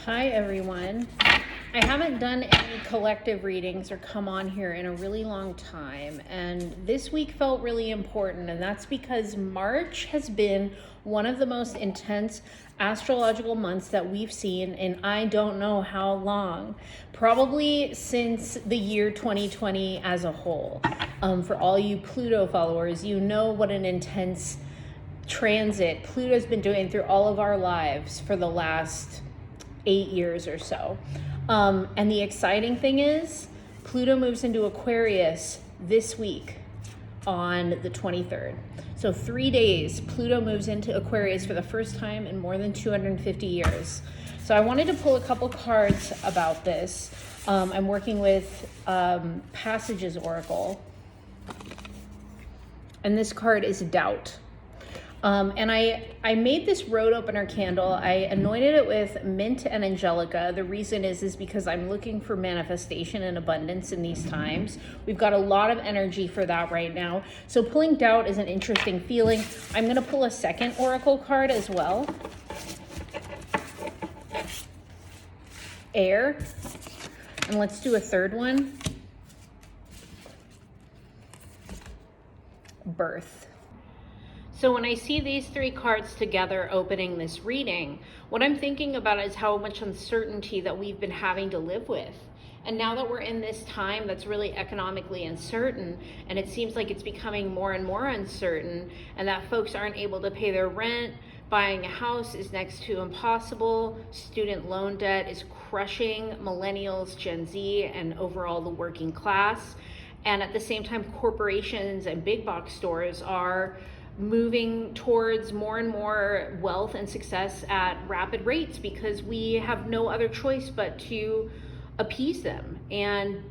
Hi everyone. I haven't done any collective readings or come on here in a really long time, and this week felt really important, and that's because March has been one of the most intense astrological months that we've seen in I don't know how long, probably since the year 2020 as a whole. For all you Pluto followers, you know what an intense transit Pluto's been doing through all of our lives for the last 8 years or so. And the exciting thing is Pluto moves into Aquarius this week on the 23rd. So 3 days, Pluto moves into Aquarius for the first time in more than 250 years. So I wanted to pull a couple cards about this. I'm working with Passages Oracle. And this card is Doubt. And I made this road opener candle. I anointed it with mint and angelica. The reason is because I'm looking for manifestation and abundance in these times. We've got a lot of energy for that right now. So pulling doubt is an interesting feeling. I'm going to pull a second oracle card as well. Air. And let's do a third one. Birth. So when I see these three cards together opening this reading, what I'm thinking about is how much uncertainty that we've been having to live with. And now that we're in this time that's really economically uncertain, and it seems like it's becoming more and more uncertain, and that folks aren't able to pay their rent, buying a house is next to impossible, student loan debt is crushing millennials, Gen Z, and overall the working class. And at the same time, corporations and big box stores are moving towards more and more wealth and success at rapid rates because we have no other choice but to appease them and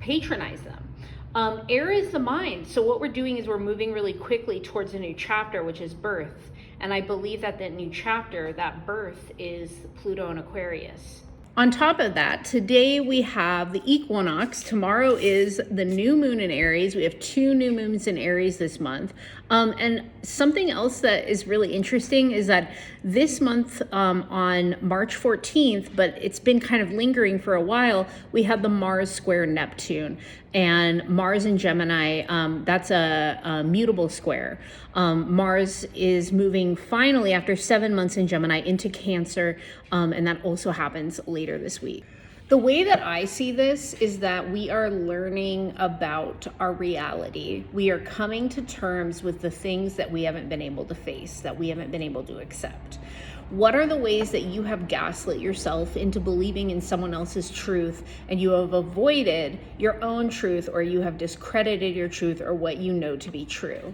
patronize them. Air is the mind. So what we're doing is we're moving really quickly towards a new chapter, which is birth. And I believe that that new chapter, that birth, is Pluto and Aquarius. On top of that, today we have the equinox. Tomorrow is the new moon in Aries. We have 2 new moons in Aries this month. And something else that is really interesting is that this month on March 14th, but it's been kind of lingering for a while, we have the Mars square Neptune. And Mars in Gemini, that's a mutable square. Mars is moving finally after 7 months in Gemini into Cancer, and that also happens later this week. The way that I see this is that we are learning about our reality. We are coming to terms with the things that we haven't been able to face, that we haven't been able to accept. What are the ways that you have gaslit yourself into believing in someone else's truth and you have avoided your own truth, or you have discredited your truth or what you know to be true?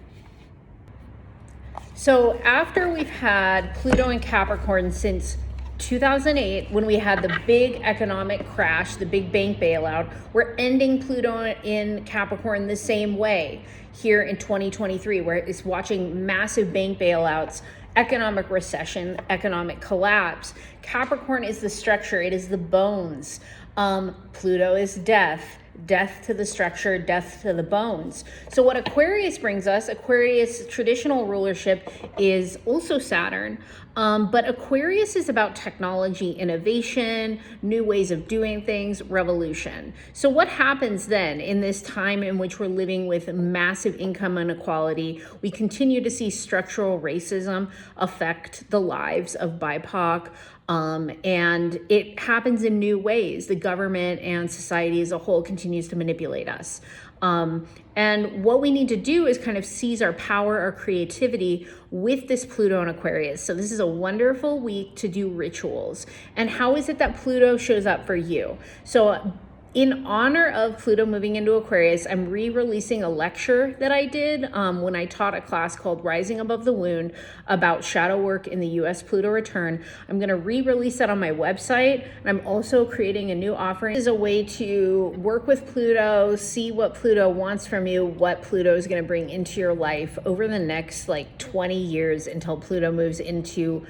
So after we've had Pluto in Capricorn since 2008, when we had the big economic crash, the big bank bailout, we're ending Pluto in Capricorn the same way here in 2023, where it's watching massive bank bailouts, economic recession, economic collapse. Capricorn is the structure, it is the bones. Pluto is death. Death to the structure, death to the bones. So what Aquarius brings us, Aquarius traditional rulership is also Saturn, but Aquarius is about technology, innovation, new ways of doing things, revolution. So what happens then in this time in which we're living with massive income inequality? We continue to see structural racism affect the lives of BIPOC, and it happens in new ways. The government and society as a whole continues to manipulate us. And what we need to do is kind of seize our power, our creativity with this Pluto and Aquarius. So this is a wonderful week to do rituals. And how is it that Pluto shows up for you? So in honor of Pluto moving into Aquarius, I'm re-releasing a lecture that I did when I taught a class called Rising Above the Wound about shadow work in the US Pluto return. I'm going to re-release that on my website. And I'm also creating a new offering as a way to work with Pluto, see what Pluto wants from you, what Pluto is going to bring into your life over the next 20 years until Pluto moves into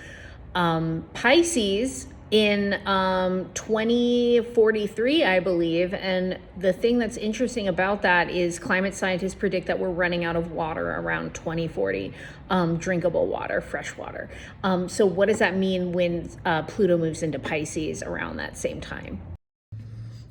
Pisces in 2043, I believe. And the thing that's interesting about that is climate scientists predict that we're running out of water around 2040, drinkable water, fresh water. So what does that mean when Pluto moves into Pisces around that same time?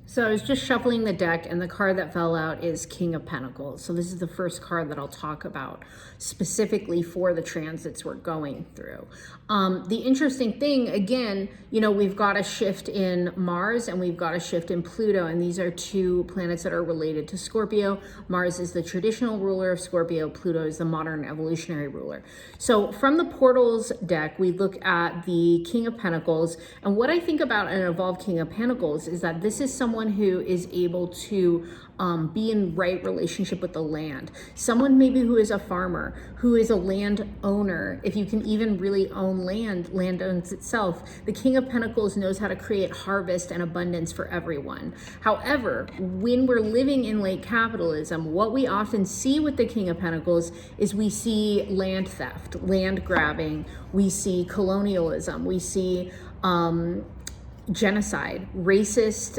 So I was just shuffling the deck, and the card that fell out is King of Pentacles. So this is the first card that I'll talk about specifically for the transits we're going through. The interesting thing, again, you know, we've got a shift in Mars and we've got a shift in Pluto, and these are two planets that are related to Scorpio. Mars is the traditional ruler of Scorpio. Pluto is the modern evolutionary ruler. So from the Portals deck, we look at the King of Pentacles, and what I think about an evolved King of Pentacles is that this is someone who is able to be in right relationship with the land. Someone maybe who is a farmer, who is a land owner. If you can even really own land, land owns itself. The King of Pentacles knows how to create harvest and abundance for everyone. However, when we're living in late capitalism, what we often see with the King of Pentacles is we see land theft, land grabbing, we see colonialism, we see genocide, racist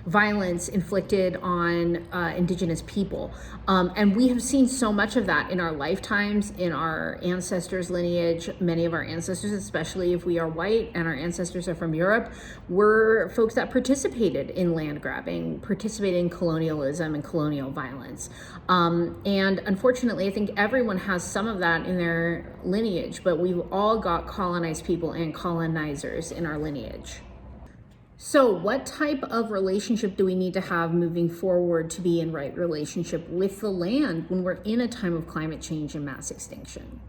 violence inflicted on indigenous people. And we have seen so much of that in our lifetimes, in our ancestors' lineage. Many of our ancestors, especially if we are white and our ancestors are from Europe, were folks that participated in land grabbing, participated in colonialism and colonial violence. And unfortunately, I think everyone has some of that in their lineage, but we've all got colonized people and colonizers in our lineage. So what type of relationship do we need to have moving forward to be in right relationship with the land when we're in a time of climate change and mass extinction?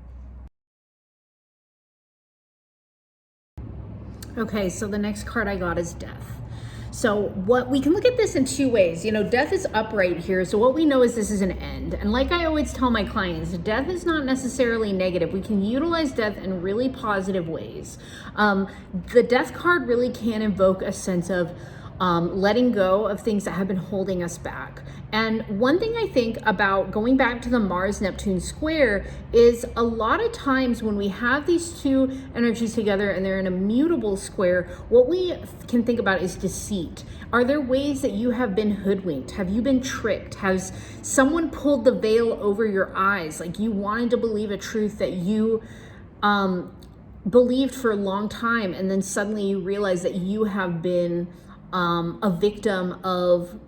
Okay, so the next card I got is Death. So what we can look at this in two ways. You know, death is upright here. So what we know is this is an end. And like I always tell my clients, death is not necessarily negative. We can utilize death in really positive ways. The death card really can invoke a sense of letting go of things that have been holding us back. And one thing I think about going back to the Mars-Neptune square is a lot of times when we have these two energies together and they're in a mutable square, what we can think about is deceit. Are there ways that you have been hoodwinked? Have you been tricked? Has someone pulled the veil over your eyes? Like you wanted to believe a truth that you believed for a long time, and then suddenly you realize that you have been a victim of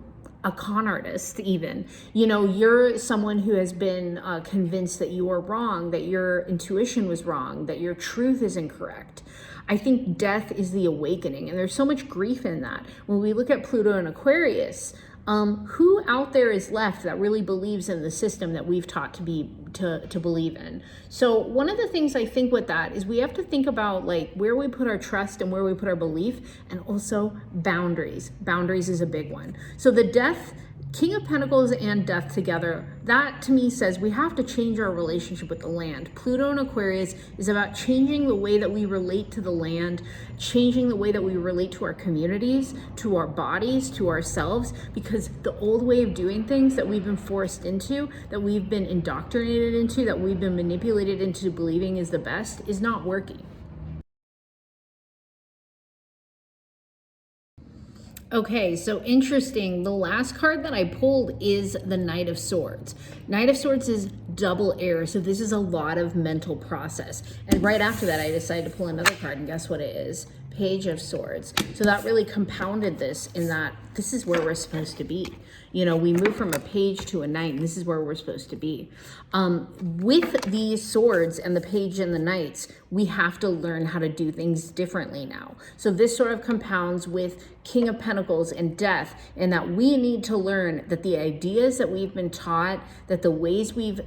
a con artist even. You know, you're someone who has been convinced that you are wrong, that your intuition was wrong, that your truth is incorrect. I think death is the awakening, and there's so much grief in that. When we look at Pluto and Aquarius, who out there is left that really believes in the system that we've taught to believe in? So one of the things I think with that is we have to think about like where we put our trust and where we put our belief, and also boundaries. Boundaries is a big one. So the Death, King of Pentacles and Death together, that to me says we have to change our relationship with the land. Pluto and Aquarius is about changing the way that we relate to the land, changing the way that we relate to our communities, to our bodies, to ourselves, because the old way of doing things that we've been forced into, that we've been indoctrinated into, that we've been manipulated into believing is the best, is not working. Okay, so interesting. The last card that I pulled is the Knight of Swords. Knight of Swords is double air, so this is a lot of mental process. And right after that, I decided to pull another card, and guess what it is? Page of Swords. So that really compounded this in that this is where we're supposed to be. You know, we move from a page to a knight, and this is where we're supposed to be. With these swords and the page and the knights, we have to learn how to do things differently now. So this sort of compounds with King of Pentacles and Death, in that we need to learn that the ideas that we've been taught, that the ways we've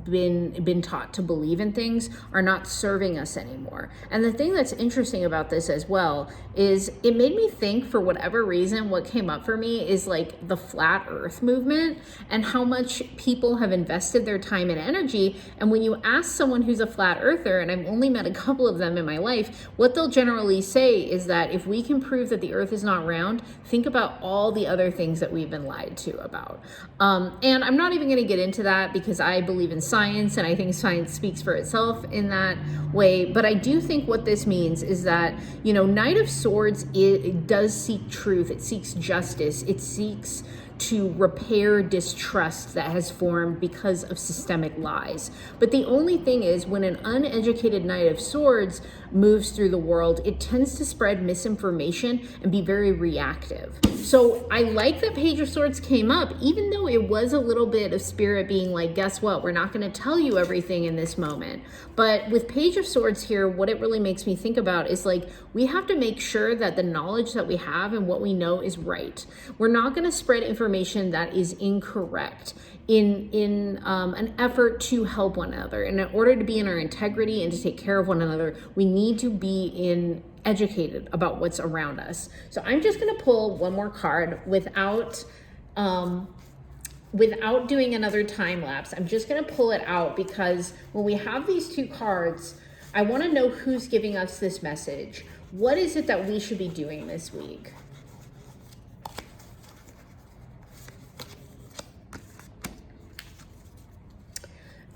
been taught to believe in things are not serving us anymore. And the thing that's interesting about this as well is it made me think, for whatever reason, what came up for me is like the flat earth movement and how much people have invested their time and energy. And when you ask someone who's a flat earther, and I've only met a couple of them in my life, what they'll generally say is that if we can prove that the earth is not round, think about all the other things that we've been lied to about. And I'm not even going to get into that because I believe in science, and I think science speaks for itself in that way. But I do think what this means is that, Knight of Swords, it does seek truth, it seeks justice, it seeks to repair distrust that has formed because of systemic lies. But the only thing is, when an uneducated Knight of Swords moves through the world, it tends to spread misinformation and be very reactive. So I like that Page of Swords came up, even though it was a little bit of Spirit being like, guess what, we're not going to tell you everything in this moment. But with Page of Swords here, what it really makes me think about is like, we have to make sure that the knowledge that we have and what we know is right. We're not going to spread information that is incorrect in an effort to help one another. And in order to be in our integrity and to take care of one another, we need to be educated about what's around us. So I'm just going to pull one more card without doing another time lapse. I'm just going to pull it out because when we have these two cards, I want to know who's giving us this message. What is it that we should be doing this week?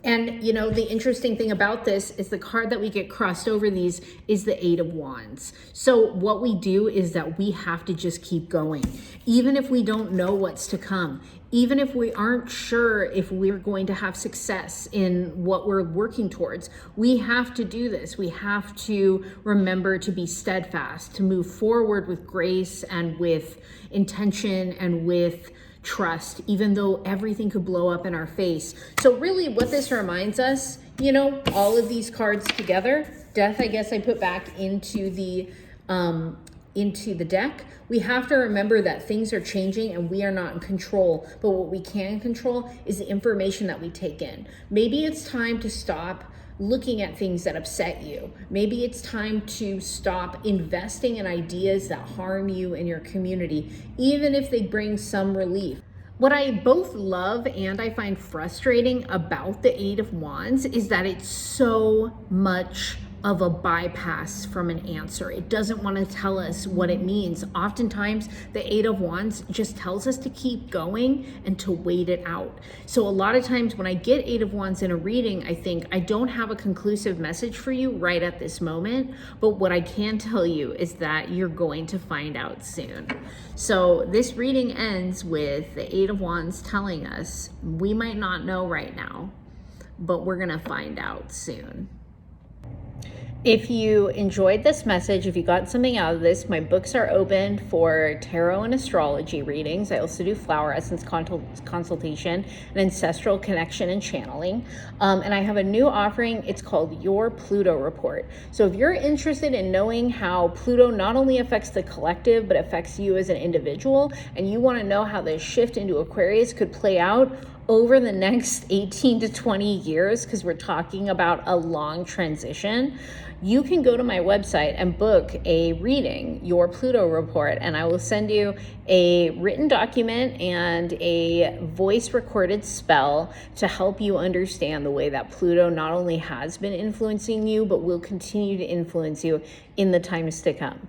And, the interesting thing about this is the card that we get crossed over these is the Eight of Wands. So what we do is that we have to just keep going. Even if we don't know what's to come, even if we aren't sure if we're going to have success in what we're working towards, we have to do this. We have to remember to be steadfast, to move forward with grace and with intention and with trust, even though everything could blow up in our face. So really what this reminds us, all of these cards together, Death, I guess I put back into the deck. We have to remember that things are changing and we are not in control, but what we can control is the information that we take in. Maybe it's time to stop looking at things that upset you. Maybe it's time to stop investing in ideas that harm you and your community, even if they bring some relief. What I both love and I find frustrating about the Eight of Wands is that it's so much of a bypass from an answer. It doesn't want to tell us what it means. Oftentimes, the Eight of Wands just tells us to keep going and to wait it out. So a lot of times when I get Eight of Wands in a reading, I think I don't have a conclusive message for you right at this moment, but what I can tell you is that you're going to find out soon. So this reading ends with the Eight of Wands telling us we might not know right now, but we're going to find out soon. If you enjoyed this message, if you got something out of this, my books are open for tarot and astrology readings. I also do flower essence consultation and ancestral connection and channeling. And I have a new offering. It's called Your Pluto Report. So if you're interested in knowing how Pluto not only affects the collective, but affects you as an individual, and you want to know how the shift into Aquarius could play out over the next 18 to 20 years, because we're talking about a long transition, you can go to my website and book a reading, Your Pluto Report, and I will send you a written document and a voice recorded spell to help you understand the way that Pluto not only has been influencing you, but will continue to influence you in the times to come.